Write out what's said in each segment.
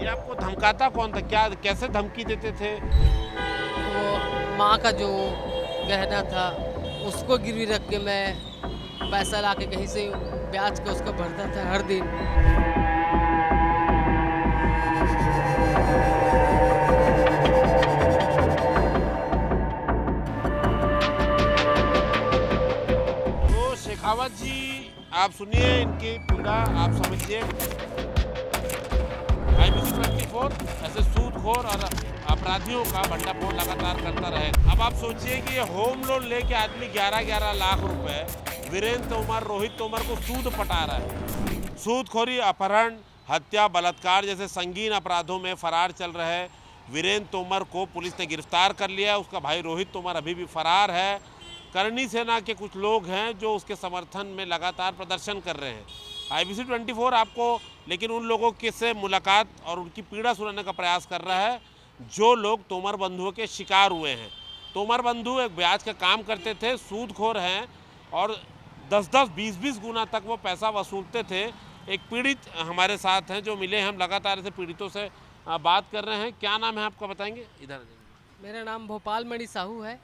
ये आपको धमकाता कौन था, क्या कैसे धमकी देते थे? वो माँ का जो गहना था उसको गिरवी रख के मैं पैसा ला के कहीं से ब्याज के उसको भरता था हर दिन। तो शेखावत जी, आप सुनिए इनकी पीड़ा, आप समझिए। IBC 24 ऐसे सूदखोर और अपराधियों का भंडाफोड़ लगातार करता रहे। अब आप सोचिए कि ये होम लोन लेके आदमी 11-11 लाख रुपए वीरेंद्र तोमर, रोहित तोमर को सूद पटा रहा है। सूदखोरी, अपहरण, हत्या, बलात्कार जैसे संगीन अपराधों में फरार चल रहे वीरेंद्र तोमर को पुलिस ने गिरफ्तार कर लिया। उसका भाई रोहित तोमर अभी भी फरार है। करनी सेना के कुछ लोग हैं जो उसके समर्थन में लगातार प्रदर्शन कर रहे हैं। IBC 24 आपको लेकिन उन लोगों के से मुलाकात और उनकी पीड़ा सुनाने का प्रयास कर रहा है जो लोग तोमर बंधुओं के शिकार हुए हैं। तोमर बंधु एक ब्याज का काम करते थे, सूदखोर हैं और 10-10, 20-20 गुना तक वो पैसा वसूलते थे। एक पीड़ित हमारे साथ हैं जो मिले हैं, हम लगातार ऐसे पीड़ितों से बात कर रहे हैं। क्या नाम है आपका, बताएंगे? इधर आ जाइए। मेरा नाम भोपाल मणि साहू है।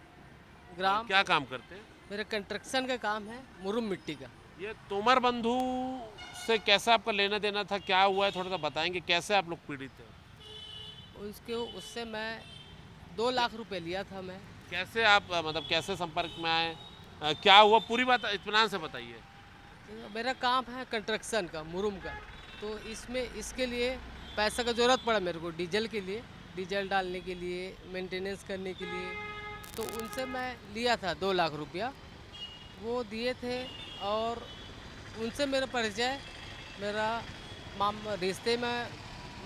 ग्राम क्या काम करते हैं? मेरा कंस्ट्रक्शन का काम है, मुरुम मिट्टी का। ये तोमर बंधु से कैसा आपका लेना देना था, क्या हुआ है, थोड़ा सा बताएंगे? कैसे आप लोग पीड़ित हैं? उससे मैं 2 लाख रुपए लिया था मैं। कैसे आप मतलब कैसे संपर्क में आए, क्या हुआ, पूरी बात इत्मीनान से बताइए। तो मेरा काम है कंस्ट्रक्शन का, मुरुम का। तो इसमें इसके लिए पैसा का ज़रूरत पड़ा मेरे को, डीजल के लिए, डीजल डालने के लिए, मेंटेनेंस करने के लिए। तो उनसे मैं लिया था 2 लाख रुपया, वो दिए थे। और उनसे मेरा परिचय, मेरा मामा रिश्ते में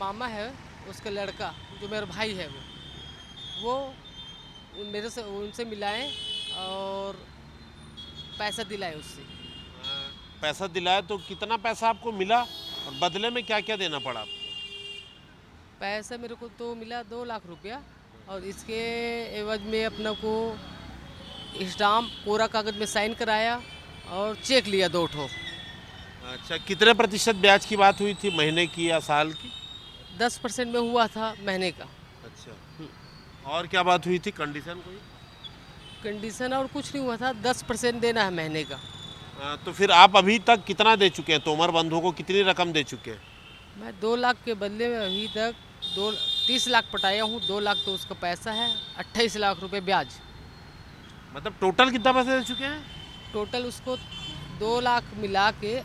मामा है, उसका लड़का जो मेरा भाई है वो मेरे से उनसे मिलाए और पैसा दिलाए उससे। पैसा दिलाया तो कितना पैसा आपको मिला और बदले में क्या क्या देना पड़ा आपको? पैसा मेरे को तो मिला 2 लाख रुपया, और इसके एवज में अपना को स्टाम्प पूरा कागज में साइन कराया और चेक लिया 2 ठो। अच्छा, कितने प्रतिशत ब्याज की बात हुई थी, महीने की या साल की? 10% में हुआ था महीने का। अच्छा, और क्या बात हुई थी, कंडीशन कोई? कंडीशन और कुछ नहीं हुआ था, 10% देना है महीने का। तो फिर आप अभी तक कितना दे चुके हैं, तोमर बंधुओं को कितनी रकम दे चुके हैं? मैं 2 लाख के बदले में अभी तक 30 लाख पटाया हूँ। 2 लाख तो उसका पैसा है, 28 लाख रुपए ब्याज। मतलब टोटल कितना पैसे दे चुके हैं? टोटल उसको 2 लाख मिला के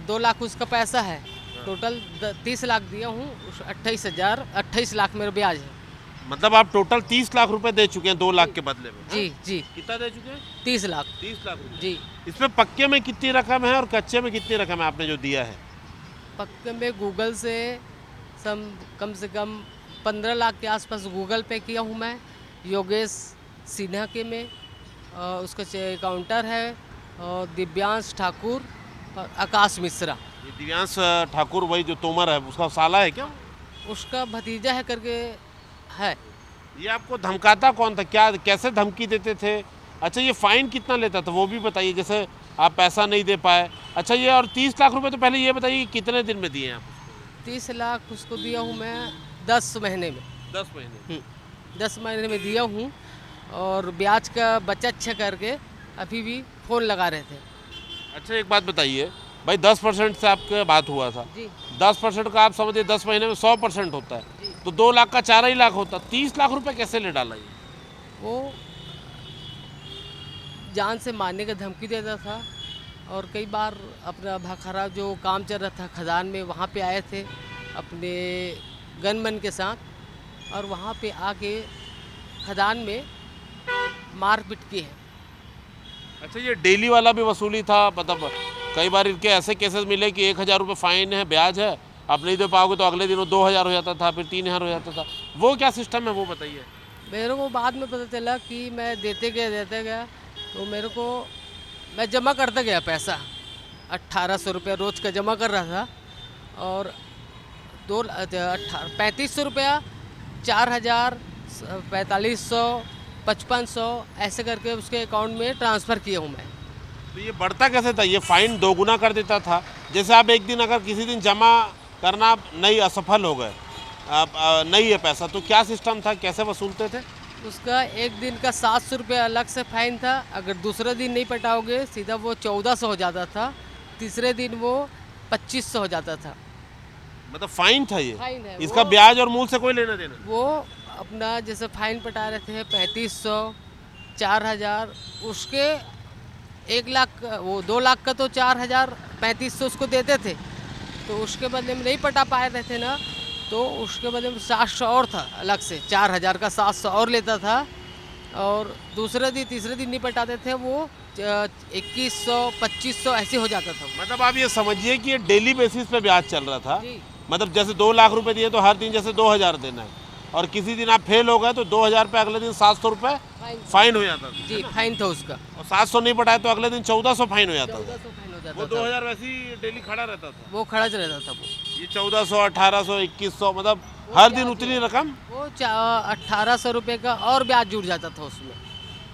2 लाख उसका पैसा है। टोटल 30 लाख दिया हूँ, 28 लाख मेरा ब्याज है। मतलब आप टोटल 30 लाख रुपए दे चुके हैं 2 लाख के बदले में? जी जी, कितना दे चुके हैं? 30 लाख। 30 लाख रुपए। जी। इसमें पक्के में कितनी रकम है और कच्चे में कितनी रकम है आपने जो दिया है? पक्के में गूगल से कम से कम 15 लाख के आसपास गूगल पे किया हूँ मैं, योगेश सिन्हा के में। उसका काउंटर है, और दिव्यांश ठाकुर और आकाश मिश्रा। ये दिव्यांश ठाकुर वही जो तोमर है उसका साला है क्या? उसका भतीजा है करके है। ये आपको धमकाता कौन था, क्या कैसे धमकी देते थे? अच्छा, ये फाइन कितना लेता था वो भी बताइए, जैसे आप पैसा नहीं दे पाए। अच्छा, ये और 30 लाख रुपए तो पहले ये बताइए कि कितने दिन में दिए हैं आप? 30 लाख उसको दिया हूँ मैं 10 महीने में। 10 महीने। 10 महीने में दिया हूँ, और ब्याज का बचत अच्छा करके अभी भी फ़ोन लगा रहे थे। अच्छा, एक बात बताइए भाई, 10% से आपका बात हुआ था। जी 10% का आप समझिए 10 महीने में 100% होता है, जी। तो 2 लाख का 4 ही लाख होता। 30 लाख रुपए कैसे ले डाला ये? वो जान से मारने का धमकी देता था, और कई बार अपना भाखरा जो काम चल रहा था खदान में, वहाँ पे आए थे अपने गनमैन के साथ, और वहाँ पे आके खदान में मारपीट की है। अच्छा, ये डेली वाला भी वसूली था? मतलब कई बार इनके ऐसे केसेस मिले कि 1,000 रुपये फाइन है, ब्याज है, आप नहीं दे पाओगे तो अगले दिन वो 2,000 हो जाता था, फिर 3,000 हो जाता था। वो क्या सिस्टम है वो बताइए। मेरे को बाद में पता चला कि मैं देते गया, तो मेरे को मैं जमा करता गया पैसा, 1800 रुपया रोज़ का जमा कर रहा था, और 3500 रुपया, 4000, 4500, 5500 ऐसे करके उसके अकाउंट में ट्रांसफ़र किया हूँ मैं। तो ये बढ़ता कैसे था? ये फाइन दोगुना कर देता था? जैसे आप एक दिन अगर किसी दिन जमा करना नहीं असफल हो गए नहीं है पैसा, तो क्या सिस्टम था, कैसे वसूलते थे? उसका एक दिन का 700 रुपये अलग से फाइन था। अगर दूसरे दिन नहीं पटाओगे सीधा वो 1400 हो जाता था। तीसरे दिन वो 2500 हो जाता था। मतलब फाइन था ये? फाइन है इसका वो। ब्याज और मूल से कोई लेना देना? वो अपना जैसे फाइन पटा रहे थे 3500, 4000, उसके 1 लाख, वो 2 लाख का तो 4000, 3500 उसको देते थे। तो उसके बदले में नहीं पटा पाए रहे थे ना, तो उसके बदले में 700 और था अलग से, 4000 का 700 और लेता था। और दूसरे दिन तीसरे दिन नहीं पटाते थे वो 2100, 2500 ऐसे हो जाता था। मतलब आप ये समझिए कि ये डेली बेसिस पे ब्याज चल रहा था। जी। मतलब जैसे 2 लाख रुपए दिए तो हर दिन जैसे 2000 देना है, और किसी दिन आप फेल हो गए तो 2000 पे अगले दिन 700 रुपये फाइन हो जाता था। जी, फाइन था उसका। और 700 नहीं पटाए तो अगले दिन 1400 फाइन हो जाता था। 1400 फाइन हो जाता वो था। 2000 वैसे ही डेली खड़ा रहता था। वो खर्च रहता था वो। ये 1400, 1800, 2100, मतलब हर दिन उतनी रकम। वो 1800 रुपये का और ब्याज जुड़ जाता था उसमें।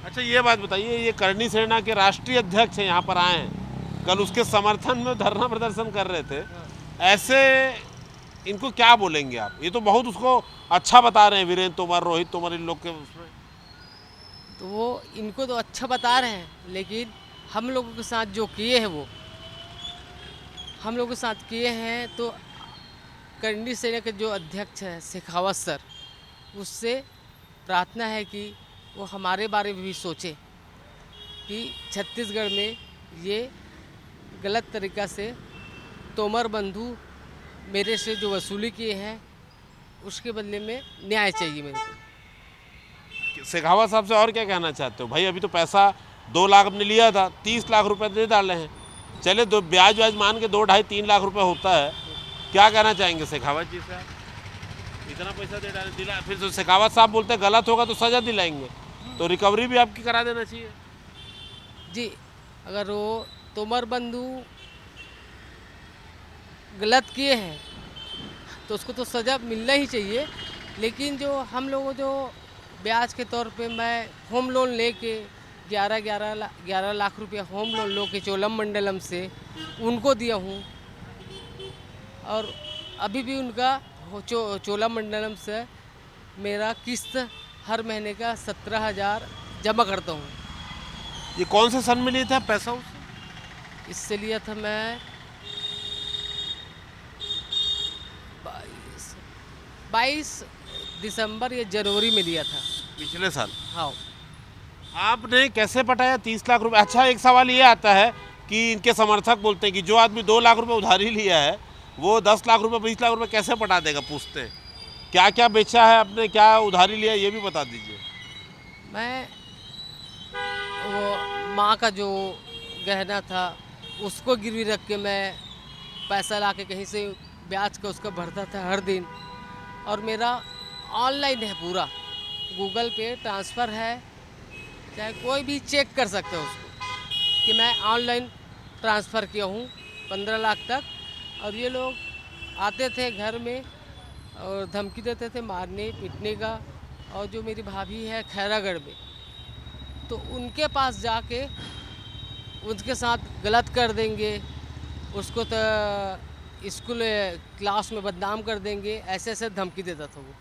अच्छा ये बात बताइए, ये करणी सेना के राष्ट्रीय अध्यक्ष हैं, यहाँ पर आए हैं, कल उसके समर्थन में धरना प्रदर्शन कर रहे थे, ऐसे इनको क्या बोलेंगे आप? ये तो बहुत उसको अच्छा बता रहे हैं, वीरेंद्र तोमर, रोहित तोमर, इन लोग के उसमें। तो वो इनको तो अच्छा बता रहे हैं, लेकिन हम लोगों के साथ जो किए हैं वो हम लोगों के साथ किए हैं। तो करणी सेना के जो अध्यक्ष हैं शेखावत सर, उससे प्रार्थना है कि वो हमारे बारे में भी सोचे कि छत्तीसगढ़ में ये गलत तरीक़ा से तोमर बंधु मेरे से जो वसूली किए हैं उसके बदले में न्याय चाहिए मेरे को। शेखावत साहब से और क्या कहना चाहते हो? भाई अभी तो पैसा 2 लाख आपने लिया था, 30 लाख रुपए दे डाले हैं, चले दो ब्याज व्याज मान के 2, 2.5, 3 लाख रुपए होता है, क्या कहना चाहेंगे शेखावत जी से आप? इतना पैसा दे डाले, दिला, फिर तो शेखावत साहब बोलते हैं गलत होगा तो सजा दिलाएंगे, तो रिकवरी भी आपकी करा देना चाहिए। जी, अगर वो तोमर बंधु गलत किए हैं तो उसको तो सज़ा मिलना ही चाहिए। लेकिन जो हम लोगों जो ब्याज के तौर पे मैं होम लोन लेके 11 लाख रुपया होम लोन लो के चोलम मंडलम से उनको दिया हूँ, और अभी भी उनका चोलम मंडलम से मेरा किस्त हर महीने का 17,000 जमा करता हूँ। ये कौन से सन में लिए थे आप पैसा उससे? इससे लिया था मैं 22 दिसंबर या जनवरी में लिया था। पिछले साल। हाँ। आपने कैसे पटाया 30 लाख रुपए? अच्छा, एक सवाल ये आता है कि इनके समर्थक बोलते हैं कि जो आदमी 2 लाख रुपए उधारी लिया है वो 10 लाख रुपए, 20 लाख रुपए कैसे पटा देगा, पूछते हैं। क्या क्या बेचा है आपने, क्या उधारी लिया है, ये भी बता दीजिए। मैं वो माँ का जो गहना था उसको गिरवी रख के मैं पैसा ला के कहीं से ब्याज का उसका भरता था हर दिन। और मेरा ऑनलाइन है, पूरा गूगल पे ट्रांसफ़र है, चाहे कोई भी चेक कर सकते हो उसको कि मैं ऑनलाइन ट्रांसफ़र किया हूँ 15 लाख तक। और ये लोग आते थे घर में और धमकी देते थे मारने पीटने का। और जो मेरी भाभी है खैरागढ़ में, तो उनके पास जाके उनके साथ गलत कर देंगे, उसको तो स्कूल क्लास में बदनाम कर देंगे, ऐसे ऐसे धमकी देता था वो।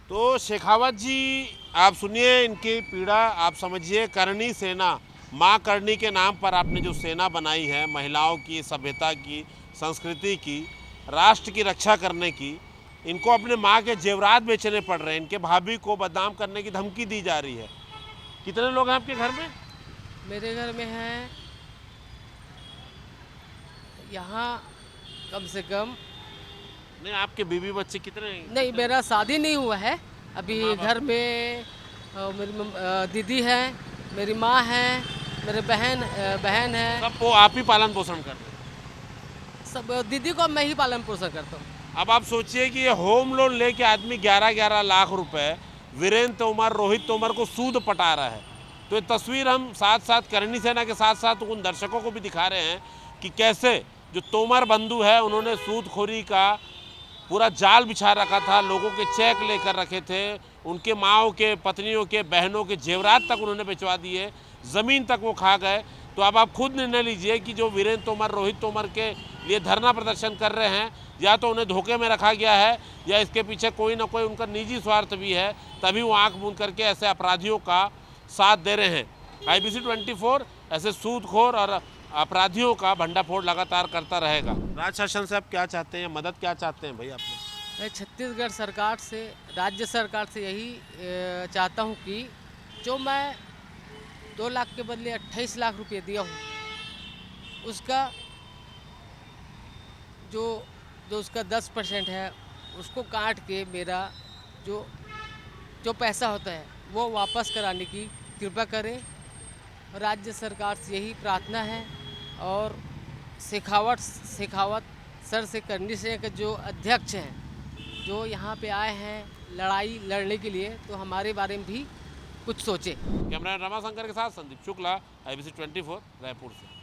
तो शेखावत जी, आप सुनिए इनकी पीड़ा, आप समझिए। करणी सेना, माँ करणी के नाम पर आपने जो सेना बनाई है, महिलाओं की, सभ्यता की, संस्कृति की, राष्ट्र की रक्षा करने की, इनको अपने माँ के जेवरात बेचने पड़ रहे हैं, इनके भाभी को बदनाम करने की धमकी दी जा रही है। कितने लोग हैं आपके घर में? मेरे घर में हैं यहाँ कम से कम, नहीं, आपके बीवी बच्चे कितने हैं? नहीं मेरा शादी नहीं हुआ है अभी। घर में मेरी दीदी है, मेरी माँ है, मेरे बहन है। सब वो आप ही पालन पोषण कर रहे हैं? सब दीदी को मैं ही पालन पोषण करता हूँ। अब आप सोचिए कि ये होम लोन लेके आदमी 11-11 लाख रुपए वीरेंद्र तोमर, रोहित तोमर को सूद पटा रहा है। तो ये तस्वीर हम साथ साथ करणी सेना के साथ साथ उन दर्शकों को भी दिखा रहे हैं कि कैसे जो तोमर बंधु है उन्होंने सूदखोरी का पूरा जाल बिछा रखा था, लोगों के चेक लेकर रखे थे, उनके माँओं के, पत्नियों के, बहनों के जेवरात तक उन्होंने बेचवा दिए, ज़मीन तक वो खा गए। तो अब आप खुद निर्णय लीजिए कि जो वीरेंद्र तोमर, रोहित तोमर के लिए धरना प्रदर्शन कर रहे हैं। या तो उन्हें धोखे में रखा गया है या इसके पीछे कोई ना कोई उनका निजी स्वार्थ भी है, तभी वो आंख मूंद करके ऐसे अपराधियों का साथ दे रहे हैं। IBC 24 ऐसे सूदखोर और अपराधियों का भंडाफोड़ लगातार करता रहेगा। राज्य शासन से आप क्या चाहते हैं, मदद क्या चाहते हैं भाई आप लोग? मैं छत्तीसगढ़ सरकार से, राज्य सरकार से यही चाहता हूँ कि जो मैं 2 लाख के बदले 28 लाख रुपए दिया हूँ, उसका जो उसका 10% है उसको काट के मेरा जो पैसा होता है वो वापस कराने की कृपा करें। राज्य सरकार से यही प्रार्थना है। और शेखावत सर से करनी से के जो अध्यक्ष हैं, जो यहाँ पे आए हैं लड़ाई लड़ने के लिए, तो हमारे बारे में भी कुछ सोचें। कैमरा रमाशंकर के साथ संदीप शुक्ला, IBC 24 रायपुर से।